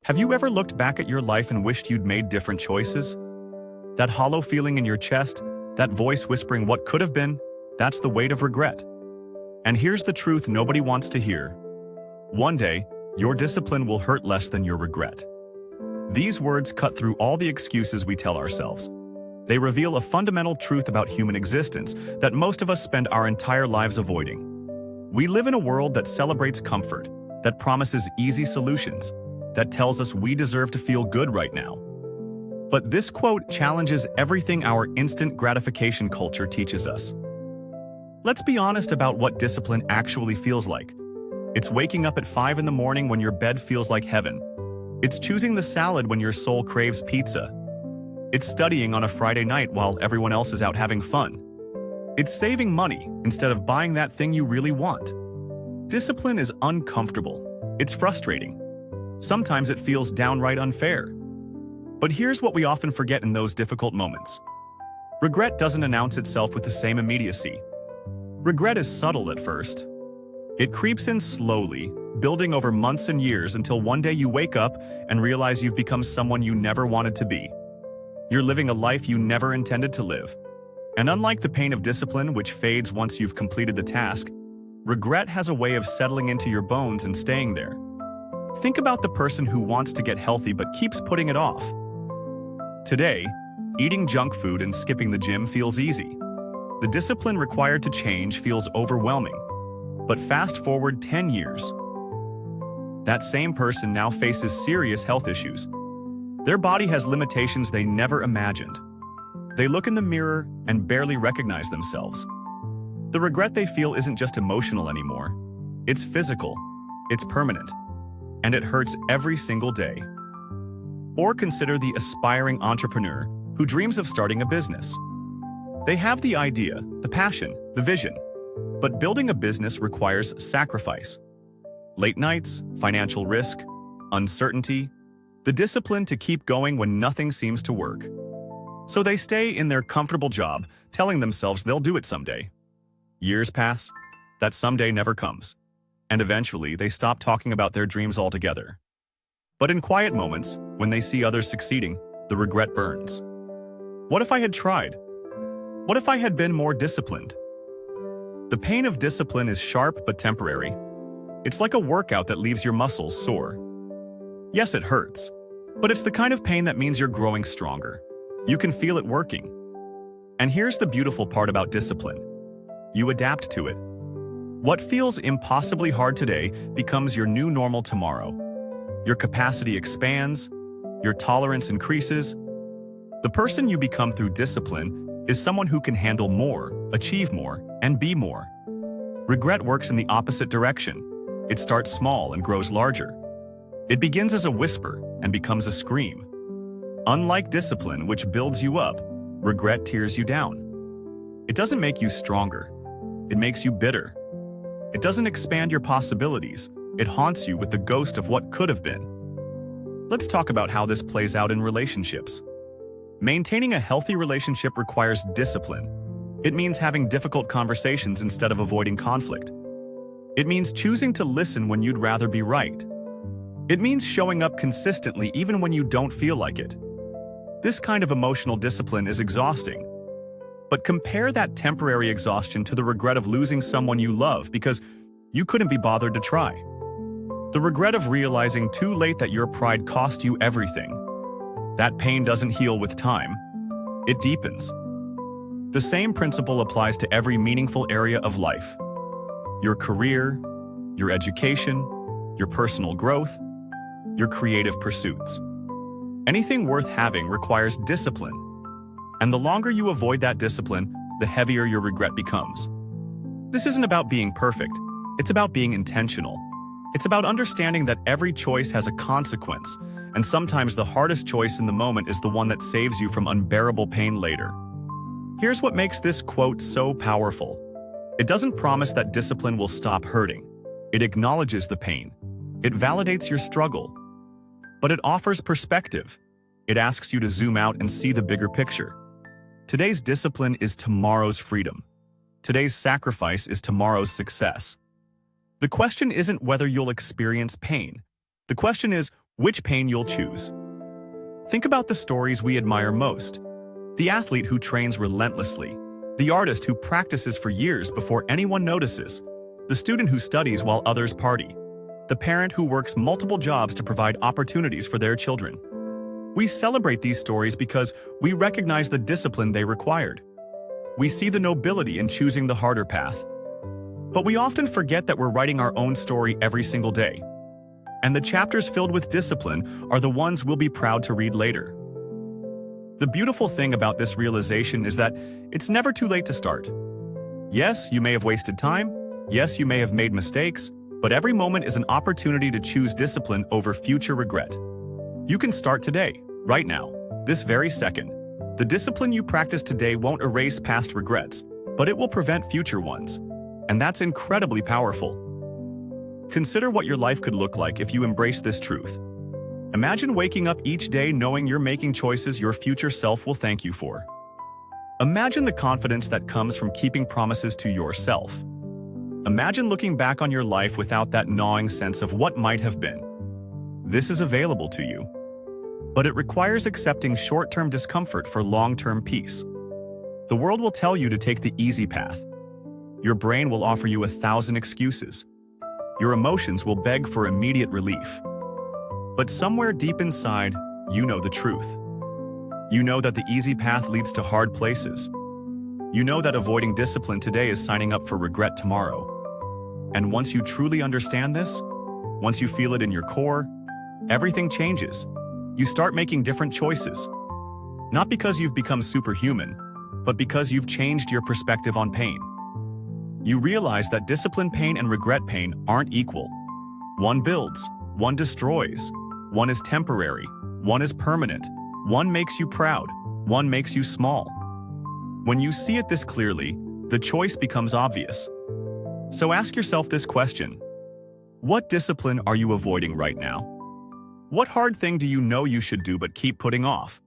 Have you ever looked back at your life and wished you'd made different choices? That hollow feeling in your chest, that voice whispering what could have been, that's the weight of regret. And here's the truth nobody wants to hear. One day, your discipline will hurt less than your regret. These words cut through all the excuses we tell ourselves. They reveal a fundamental truth about human existence that most of us spend our entire lives avoiding. We live in a world that celebrates comfort, that promises easy solutions, that tells us we deserve to feel good right now. But this quote challenges everything our instant gratification culture teaches us. Let's be honest about what discipline actually feels like. It's waking up at 5 in the morning when your bed feels like heaven. It's choosing the salad when your soul craves pizza. It's studying on a Friday night while everyone else is out having fun. It's saving money instead of buying that thing you really want. Discipline is uncomfortable. It's frustrating. Sometimes it feels downright unfair. But here's what we often forget in those difficult moments. Regret doesn't announce itself with the same immediacy. Regret is subtle at first. It creeps in slowly, building over months and years until one day you wake up and realize you've become someone you never wanted to be. You're living a life you never intended to live. And unlike the pain of discipline, which fades once you've completed the task, regret has a way of settling into your bones and staying there. Think about the person who wants to get healthy but keeps putting it off. Today, eating junk food and skipping the gym feels easy. The discipline required to change feels overwhelming. But fast forward 10 years. That same person now faces serious health issues. Their body has limitations they never imagined. They look in the mirror and barely recognize themselves. The regret they feel isn't just emotional anymore. It's physical, it's permanent, and it hurts every single day. Or consider the aspiring entrepreneur who dreams of starting a business. They have the idea, the passion, the vision, but building a business requires sacrifice. Late nights, financial risk, uncertainty, the discipline to keep going when nothing seems to work. So they stay in their comfortable job, telling themselves they'll do it someday. Years pass, that someday never comes, and eventually they stop talking about their dreams altogether. But in quiet moments, when they see others succeeding, the regret burns. What if I had tried? What if I had been more disciplined? The pain of discipline is sharp but temporary. It's like a workout that leaves your muscles sore. Yes, it hurts, but it's the kind of pain that means you're growing stronger. You can feel it working. And here's the beautiful part about discipline. You adapt to it. What feels impossibly hard today becomes your new normal tomorrow. Your capacity expands, your tolerance increases. The person you become through discipline is someone who can handle more, achieve more, and be more. Regret works in the opposite direction. It starts small and grows larger. It begins as a whisper and becomes a scream. Unlike discipline, which builds you up, regret tears you down. It doesn't make you stronger. It makes you bitter. It doesn't expand your possibilities. It haunts you with the ghost of what could have been. Let's talk about how this plays out in relationships. Maintaining a healthy relationship requires discipline. It means having difficult conversations instead of avoiding conflict. It means choosing to listen when you'd rather be right. It means showing up consistently even when you don't feel like it. This kind of emotional discipline is exhausting. But compare that temporary exhaustion to the regret of losing someone you love because you couldn't be bothered to try. The regret of realizing too late that your pride cost you everything. That pain doesn't heal with time. It deepens. The same principle applies to every meaningful area of life. Your career, your education, your personal growth, your creative pursuits. Anything worth having requires discipline. And the longer you avoid that discipline, the heavier your regret becomes. This isn't about being perfect. It's about being intentional. It's about understanding that every choice has a consequence, and sometimes the hardest choice in the moment is the one that saves you from unbearable pain later. Here's what makes this quote so powerful. It doesn't promise that discipline will stop hurting. It acknowledges the pain. It validates your struggle. But it offers perspective. It asks you to zoom out and see the bigger picture. Today's discipline is tomorrow's freedom. Today's sacrifice is tomorrow's success. The question isn't whether you'll experience pain. The question is which pain you'll choose. Think about the stories we admire most. The athlete who trains relentlessly, the artist who practices for years before anyone notices, the student who studies while others party, the parent who works multiple jobs to provide opportunities for their children. We celebrate these stories because we recognize the discipline they required. We see the nobility in choosing the harder path. But we often forget that we're writing our own story every single day. And the chapters filled with discipline are the ones we'll be proud to read later. The beautiful thing about this realization is that it's never too late to start. Yes, you may have wasted time. Yes, you may have made mistakes. But every moment is an opportunity to choose discipline over future regret. You can start today, right now, this very second. The discipline you practice today won't erase past regrets, but it will prevent future ones. And that's incredibly powerful. Consider what your life could look like if you embrace this truth. Imagine waking up each day knowing you're making choices your future self will thank you for. Imagine the confidence that comes from keeping promises to yourself. Imagine looking back on your life without that gnawing sense of what might have been. This is available to you. But it requires accepting short-term discomfort for long-term peace. The world will tell you to take the easy path. Your brain will offer you 1,000 excuses. Your emotions will beg for immediate relief. But somewhere deep inside, you know the truth. You know that the easy path leads to hard places. You know that avoiding discipline today is signing up for regret tomorrow. And once you truly understand this, once you feel it in your core, everything changes. You start making different choices. Not because you've become superhuman, but because you've changed your perspective on pain. You realize that discipline pain and regret pain aren't equal. One builds, one destroys, one is temporary, one is permanent, one makes you proud, one makes you small. When you see it this clearly, the choice becomes obvious. So ask yourself this question. What discipline are you avoiding right now? What hard thing do you know you should do but keep putting off?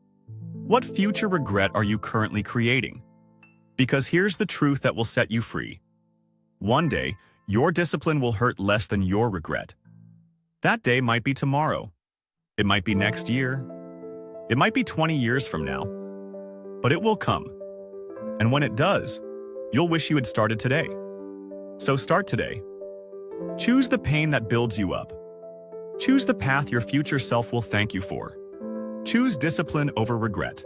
What future regret are you currently creating? Because here's the truth that will set you free. One day, your discipline will hurt less than your regret. That day might be tomorrow. It might be next year. It might be 20 years from now. But it will come. And when it does, you'll wish you had started today. So start today. Choose the pain that builds you up. Choose the path your future self will thank you for. Choose discipline over regret.